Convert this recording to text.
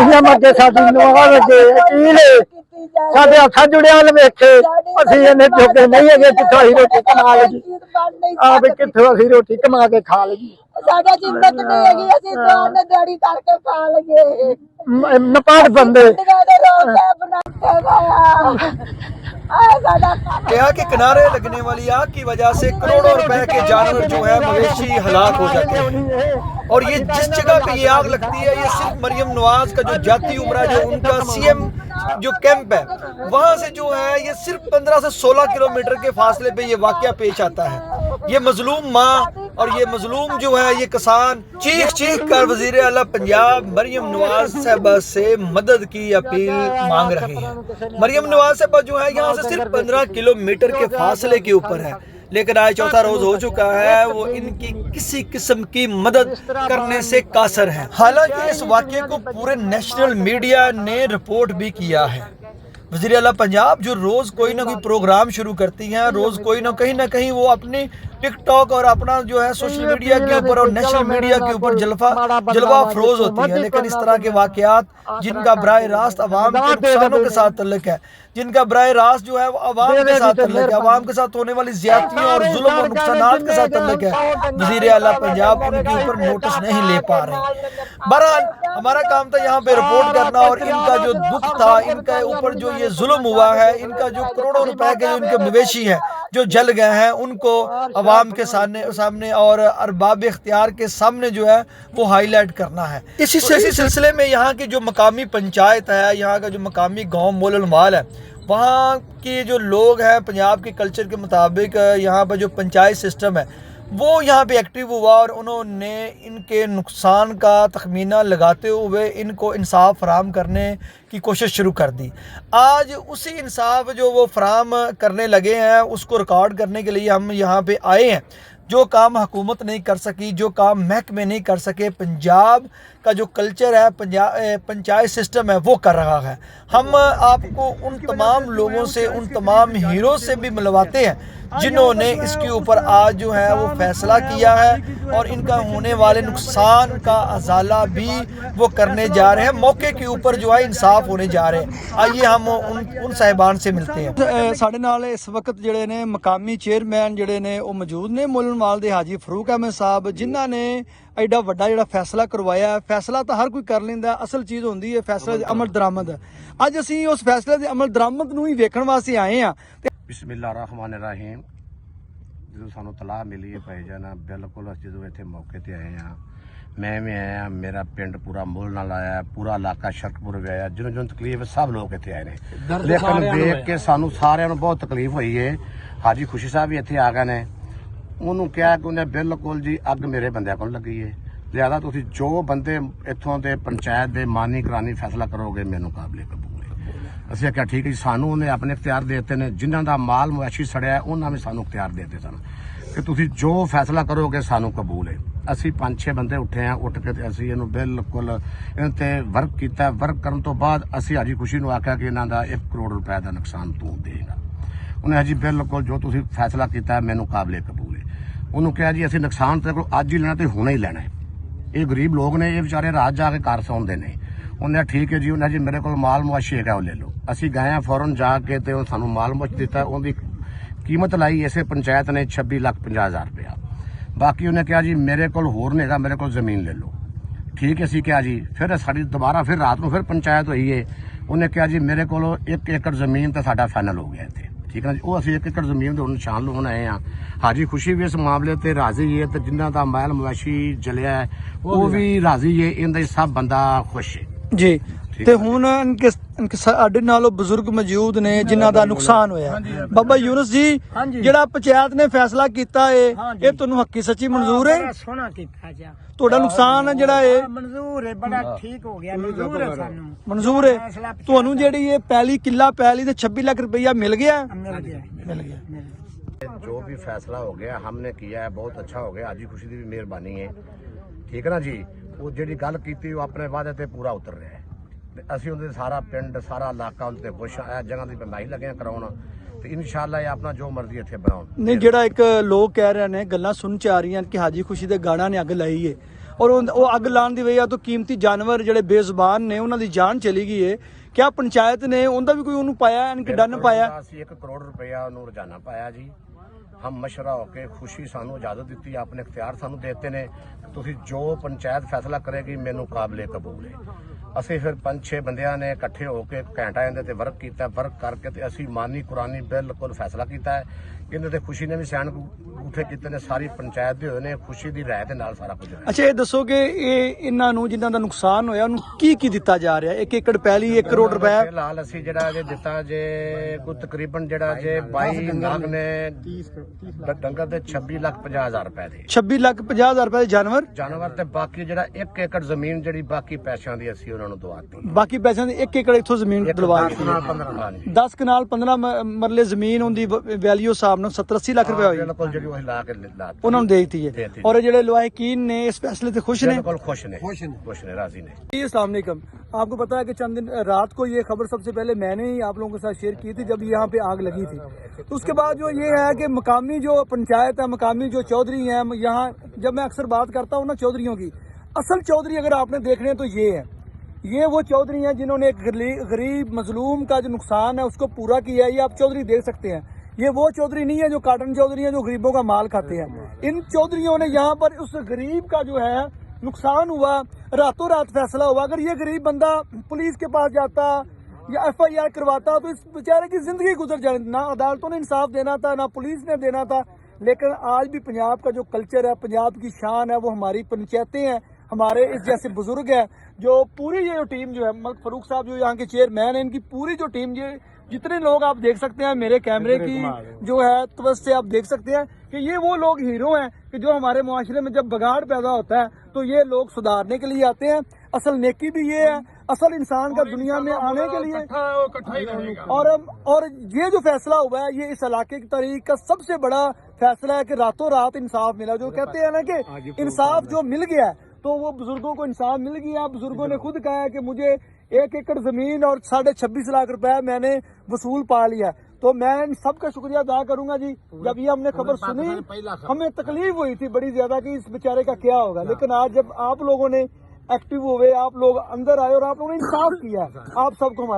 ਮਰੀਆਂ ਮੱਗੇ ਸਾਡੀ ਨਵਾਂ ਲੱਗੇ ਕੀਲੇ ਸਾਡੇ ਹੱਥਾਂ ਜੁੜਿਆ ਵੱਲ ਵੇਖੇ ਅਸੀਂ ਇਹਨੇ ਜੋਗੇ ਨਹੀਂ ਹੈਗੇ ਕਿੱਥੋਂ ਅਸੀਂ ਰੋਟੀ ਕਮਾ ਲਈ ਆ ਵੀ ਕਿੱਥੋਂ ਅਸੀਂ ਰੋਟੀ ਕਮਾ ਕੇ ਖਾ ਲਈ ਸਾਡਾ ਜਿੰਦਤ ਨਹੀਂ ਹੈਗੀ ਅਸੀਂ ਦੋਨੇ ਦਿਹਾੜੀ ਕਰਕੇ ਖਾ ਲਈਏ ਨਪਾੜ ਬੰਦੇ कहा कि किनारे लगने वाली आग की वजह से करोड़ों रुपए के जानवर जो है मवेशी हलाक हो जाते हैं। और ये जिस जगह पे ये आग लगती है ये सिर्फ मरियम नवाज का जो जाती उम्रा जो उनका सीएम जो कैंप है वहां से जो है ये सिर्फ 15 से 16 किलोमीटर के फासले पे ये वाकया पेश आता है। ये मजलूम माँ और ये मजलूम जो है ये किसान चीख चीख कर वजीर आला पंजाब मरियम नवाज साहबा से मदद की अपील मांग रहे हैं। मरियम नवाज साहबा जो है यहाँ से सिर्फ 15 किलोमीटर के फासले के ऊपर है, लेकिन आज चौथा रोज हो चुका है वो इनकी किसी किस्म की मदद करने से कासर है। हालांकि इस वाक़ये को पूरे नेशनल मीडिया ने रिपोर्ट भी किया है। वज़ीर आला पंजाब जो रोज़ कोई ना कोई प्रोग्राम शुरू करती हैं, रोज़ कोई ना कहीं वो अपनी टिकटॉक और अपना जो है सोशल मीडिया के ऊपर और नेशनल मीडिया के ऊपर जलवा अफरोज होती है, लेकिन इस तरह के वाक़यात जिनका बराह रास्त अवाम के नुकसानों के साथ तल्लुक़ है, जिनका बराह रास्त जो है वो अवाम के साथ तल्लुक़ है, अवाम के साथ होने वाली ज़्यादतियों और जुल्म और नुकसानात के साथ तल्लुक़ है, वज़ीर आला पंजाब उनके ऊपर नोटिस नहीं ले पा रहे। बहरहाल हमारा काम था यहाँ पे रिपोर्ट करना और इनका जो दुख था, इनके ऊपर जो ये जुल्म हुआ है, इनका जो करोड़ों रुपए के इनके मवेशी हैं जो जल गए हैं उनको अवाम के सामने और अरबाब इख्तियार के सामने जो है वो हाईलाइट करना है। इसी सिलसिले में यहाँ की जो मकामी पंचायत है, यहाँ का जो मकामी गांव मोलनवाल है, वहाँ के जो लोग हैं पंजाब के कल्चर के मुताबिक यहाँ पर जो पंचायत सिस्टम है वो यहाँ पे एक्टिव हुआ और उन्होंने इनके नुकसान का तखमीना लगाते हुए इनको इंसाफ फराहम करने की कोशिश शुरू कर दी। आज उसी इंसाफ जो वो फराहम करने लगे हैं उसको रिकॉर्ड करने के लिए हम यहाँ पे आए हैं। जो काम हुकूमत नहीं कर सकी, जो काम महकमे नहीं कर सके, पंजाब का जो कल्चर है, पंचायत सिस्टम है वो कर रहा है। हम आपको उन तमाम लोगों से, उन तमाम हीरो से भी मिलवाते हैं जिन्होंने इसके ऊपर आज जो है वो फैसला किया है और इनका होने वाले नुकसान का अजाला भी वो करने जा रहे हैं। मौके के ऊपर जो है इंसाफ होने जा रहे हैं। आइए हम उन साहिबान से मिलते हैं। साढ़े नाल इस वक्त जिहड़े ने मकामी चेयरमैन जिहड़े ने वो मौजूद ने मोलनवाल दे हाजी फरूक अहमद साहब, जिन्हां ने एडा वड्डा जिहड़ा फैसला करवाया है। फैसला तो हर कोई कर लैंदा, असल चीज़ होंदी है फैसले दी अमल दरामद। अज असीं उस फैसले दी अमल दरामद नूं ही वेखण वास्ते आए हां। बिस्मिल्लाहिर्रहमानिर्रहीम। जो सानू तलाह मिली है भाई जाना बिल्कुल जो इतने मौके पर आए हैं, मैं भी आया, मेरा पिंड पूरा मुल नाल आया, पूरा इलाका शरकपुर भी आया, जिन्होंने तकलीफ सब लोग इतने आए हैं। लेकिन देख के सानू सारे बहुत तकलीफ हुई है। हाजी खुशी साहब भी इतने आ गए ने, उन्होंने कहा कि उन्हें बिल्कुल जी अग मेरे बंदे को लगी है, लिहाजा तुम जो बंदे इतों के पंचायत के मानी करानी फैसला करोगे मैनू काबले कबूल है। असं क्या ठीक है जी, सानू उन्हें अपने इख्तियार देते हैं, जिन्हों का माल मवेशी सड़िया उन्होंने भी सानू इख्तियार देते सन कि तुम जो फैसला करोगे सानू कबूल है। असी 5-6 बंदे उठे हैं, उठ के असी इन्हू बिल्कुल इन्होंने वर्क किया। वर्क करने तो बाद असी हाजी खुशी नूं आख्या कि इन्हों का 1 करोड़ रुपए का नुकसान तू देगा। उन्हें जी बिल्कुल जो तुम फैसला किया मैनू काबले कबूल है। उन्होंने कहा जी असी नुकसान तेरे को अज ही लेना तो हुणे ही लेना है। ये गरीब लोग ने, ये बेचारे रात जाके घर सौंदे ने। उन्हें ठीक है जी, उन्हें जी मेरे को माल मुआशी है वो ले लो। असी गए फौरन जाके तो सानू माल मुआश दिता, उनकी कीमत लाई इसे पंचायत ने 26,50,000 रुपया। बाकी उन्हें कहा जी मेरे को होर नहीं है, मेरे को जमीन ले लो। ठीक है असी क्या जी, फिर साड़ी दोबारा फिर रात को फिर पंचायत हुई है। उन्हें कहा जी मेरे को 1 एकड़ जमीन तो साडा फाइनल हो गया इतने, ठीक है ना जी। वो असी 1 एकड़ जमीन के निशान लाने आए हैं। हाजी खुशी भी इस मामले ते राजी है, तो जिन्हों का महल मवेशी जलिया है वो भी राजी है। इनका सब बंदा खुश है जी। ਤੇ ਹੁਣ ਸਾਡੇ ਨਾਲੋਂ ਬਜ਼ੁਰਗ ਮੌਜੂਦ ਨੇ ਜਿਨ੍ਹਾਂ ਦਾ ਨੁਕਸਾਨ ਹੋਇਆ। ਬਾਬਾ ਯੂਨਸ ਜੀ, ਜਿਹੜਾ ਪੰਚਾਇਤ ਨੇ ਫੈਸਲਾ ਕੀਤਾ ਏ ਇਹ ਤੁਹਾਨੂੰ ਹੱਕੀ ਸੱਚੀ ਮਨਜ਼ੂਰ ਹੈ? ਸੋਹਣਾ ਕੀਤਾ ਜਾ, ਤੁਹਾਡਾ ਨੁਕਸਾਨ ਜਿਹੜਾ ਏ ਮਨਜ਼ੂਰ ਹੈ, ਬੜਾ ਠੀਕ ਹੋ ਗਿਆ, ਮਨਜ਼ੂਰ ਹੈ ਸਾਨੂੰ, ਮਨਜ਼ੂਰ ਹੈ ਤੁਹਾਨੂੰ। ਜਿਹੜੀ ਇਹ ਪਹਿਲੀ ਕਿੱਲਾ ਪਹਿਲੀ ਤੇ 26 ਲੱਖ रुपया मिल गया। जो भी फैसला हो गया हमने किया है, बहुत अच्छा हो गया। हाजी खुशी की भी मेहरबानी है, ठीक है ना जी। वो जी गल की वो अपने वादे ते पूरा उतर रहा है। ਅਸੀਂ ਉਹਦੇ ਸਾਰਾ ਪਿੰਡ ਸਾਰਾ ਇਲਾਕਾ ਉਹਦੇ ਖੁਸ਼ ਆ। ਜਗ੍ਹਾ ਦੀ ਬਣਾਈ ਲੱਗੇ ਕਰਾਉਣ ਤੇ ਇਨਸ਼ਾਅੱਲਾ ਇਹ ਆਪਣਾ ਜੋ ਮਰਜ਼ੀ ਇੱਥੇ ਬਣਾਉਣ। ਨਹੀਂ, ਜਿਹੜਾ ਇੱਕ ਲੋਕ ਕਹਿ ਰਹੇ ਨੇ, ਗੱਲਾਂ ਸੁਣ ਚ ਆ ਰਹੀਆਂ ਕਿ ਹਾਜੀ ਖੁਸ਼ੀ ਦੇ ਗਾਣਾ ਨੇ ਅੱਗ ਲਾਈ ਏ। ਔਰ ਉਹ ਅੱਗ ਲਾਉਣ ਦੀ ਵਜ੍ਹਾ ਤੋਂ ਕੀਮਤੀ ਜਾਨਵਰ ਜਿਹੜੇ ਬੇਜ਼ੁਬਾਨ ਨੇ ਉਹਨਾਂ ਦੀ ਜਾਨ ਚਲੀ ਗਈ ਹੈ। ਕਿਆ ਪੰਚਾਇਤ ਨੇ ਉਹਦਾ ਵੀ ਕੋਈ ਉਹਨੂੰ ਪਾਇਆ ਯਾਨੀ ਕਿ ਡੰਨ ਪਾਇਆ? ਅਸੀਂ 1 ਕਰੋੜ ਰੁਪਇਆ ਉਹਨੂੰ ਰੋਜ਼ਾਨਾ ਪਾਇਆ ਜੀ। ਹਮ ਮਸ਼ਵਰਾ ਹੋ ਕੇ ਖੁਸ਼ੀ ਸਾਨੂੰ ਇਜਾਜ਼ਤ ਦਿੱਤੀ, ਆਪਣੇ ਇਖਤਿਆਰ ਸਾਨੂੰ ਦੇਤੇ ਨੇ, ਤੁਸੀਂ ਜੋ ਪੰਚਾਇਤ ਫੈਸਲਾ ਕਰੇਗੀ ਮੈਨੂੰ ਕਾਬਲੇ ਕਬੂਲ ਹੈ। ਅਸੀਂ ਫਿਰ 5-6 ਬੰਦਿਆਂ ਨੇ ਇਕੱਠੇ ਹੋ ਕੇ ਘੰਟਾ ਇਹਦੇ ਤੇ ਵਰਕ ਕੀਤਾ, ਵਰਕ ਕਰਕੇ ਤੇ ਅਸੀਂ ਮਾਨੀ ਕੁਰਾਨੀ ਬਿਲਕੁਲ ਫੈਸਲਾ ਕੀਤਾ ਹੈ। ਇਹਦੇ ਤੇ ਖੁਸ਼ੀ ਨੇ ਵੀ ਸੈਨ ਉਠੇ ਕੀਤੇ ਨੇ, ਸਾਰੀ ਪੰਚਾਇਤ ਦੇ ਹੋਏ ਨੇ, ਖੁਸ਼ੀ ਦੀ ਰਾਏ ਦੇ ਨਾਲ ਸਾਰਾ ਕੁਝ ਹੋਇਆ। ਅੱਛਾ, ਇਹ ਦੱਸੋ ਕਿ ਇਹਨਾਂ ਨੂੰ ਜਿਨ੍ਹਾਂ ਦਾ ਨੁਕਸਾਨ ਹੋਇਆ ਉਹਨੂੰ ਕੀ ਕੀਤਾ ਜਾ ਰਿਹਾ? 1 ਏਕੜ ਪਹਿਲੀ 1 ਕਰੋੜ ਰੁਪਏ ਫਿਲਹਾਲ ਅਸੀਂ ਜਿਹੜਾ ਜੇ ਦਿੱਤਾ ਜੇ ਕੋਈ ਤਕਰੀਬਨ ਜਿਹੜਾ ਜੇ 22 ਲੱਖ ਨੇ ਡੰਗਰ ਦੇ 26,50,000 ਰੁਪਏ ਦੇ 26,50,000 ਰੁਪਏ ਦੇ ਜਾਨਵਰ ਤੇ ਬਾਕੀ ਜਿਹੜਾ 1 ਏਕੜ ਜ਼ਮੀਨ ਜਿਹੜੀ ਬਾਕੀ ਪੈਸਿਆਂ ਦੀ ਅਸੀਂ ਉਹਨਾਂ ਨੂੰ ਦਵਾਤੀ। ਬਾਕੀ ਪੈਸਿਆਂ ਦੀ 1 ਏਕੜ ਇੱਥੋਂ ਜ਼ਮੀਨ ਦਿਲਵਾ ਦਿੱਤੀ। 10 ਕਨਾਲ 15 ਮਰਲੇ ਜ਼ਮੀਨ ਉਹਦੀ ਵੈਲਿਊ ਹਿਸਾਬ ਨਾਲ 70-80 ਲੱਖ ਰੁਪਏ ਹੋਈ, ਬਿਲਕੁਲ ਜਿਹੜੀ ਉਹ ਲਾ ਕੇ ਲਾਤੀ ਉਹਨਾਂ ਨੂੰ ਦੇ ਦਿੱਤੀ ਹੈ। ਔਰ ਜਿਹੜੇ ਲਵਾਹਿਕੀਨ ਨੇ ਇਸ फैसले से खुश ने? बिल्कुल खुश ने राजी ने। अस्सलाम वालेकुम। आपको पता है कि चंद दिन रात को ये खबर सबसे पहले मैंने ही आप लोगों के साथ शेयर की थी जब यहाँ पे आग लगी थी। तो उसके बाद जो ये है कि मकामी जो पंचायत है, मकामी जो चौधरी हैं, यहाँ जब मैं अक्सर बात करता हूँ ना चौधरियों की, असल चौधरी अगर आपने देखने तो ये है, ये वो चौधरी हैं जिन्होंने एक गरीब मजलूम का जो नुकसान है उसको पूरा किया है। ये आप चौधरी देख सकते हैं। ये वो चौधरी नहीं है जो काटन चौधरी है जो गरीबों का माल खाते हैं। इन चौधरियों ने यहाँ पर उस गरीब का जो है नुकसान हुआ, रातों रात फैसला हुआ। अगर ये गरीब बंदा पुलिस के पास जाता या FIR करवाता तो इस बेचारे की जिंदगी गुजर जाती। ना अदालतों ने इंसाफ देना था, ना पुलिस ने देना था। लेकिन आज भी पंजाब का जो कल्चर है, पंजाब की शान है, वो हमारी पंचायतें हैं, हमारे इस जैसे बुजुर्ग हैं, जो पूरी ये टीम जो है, मलिक फारूक साहब जो यहाँ के चेयरमैन है, इनकी पूरी जो टीम, ये जितने लोग आप देख सकते हैं मेरे कैमरे की जो है तवज्जो से आप देख सकते हैं कि ये वो लोग हीरो हैं कि जो हमारे मुआशरे में जब बगाड़ पैदा होता है तो ये लोग सुधारने के लिए आते हैं। असल नेकी भी ये है, असल इंसान का दुनिया में आने के लिए। और ये जो फैसला हुआ है ये इस इलाके की तारीख का सबसे बड़ा फैसला है कि रातों रात इंसाफ मिला। जो कहते हैं ना कि इंसाफ जो मिल गया है, तो वो बुजुर्गों को इंसाफ मिल गया। बुजुर्गों ने खुद कहा है कि मुझे 1 एकड़ जमीन और 26.5 लाख रुपए मैंने वसूल पा लिया। तो मैं सबका शुक्रिया अदा करूंगा जी। जब ये हमने खबर सुनी हमें तकलीफ हुई थी बड़ी ज्यादा कि इस बेचारे का क्या होगा, लेकिन आज जब आप लोगों ने एक्टिव हुए, आप लोग अंदर आए और आप लोगों ने इंसाफ किया, आप सबको हमारा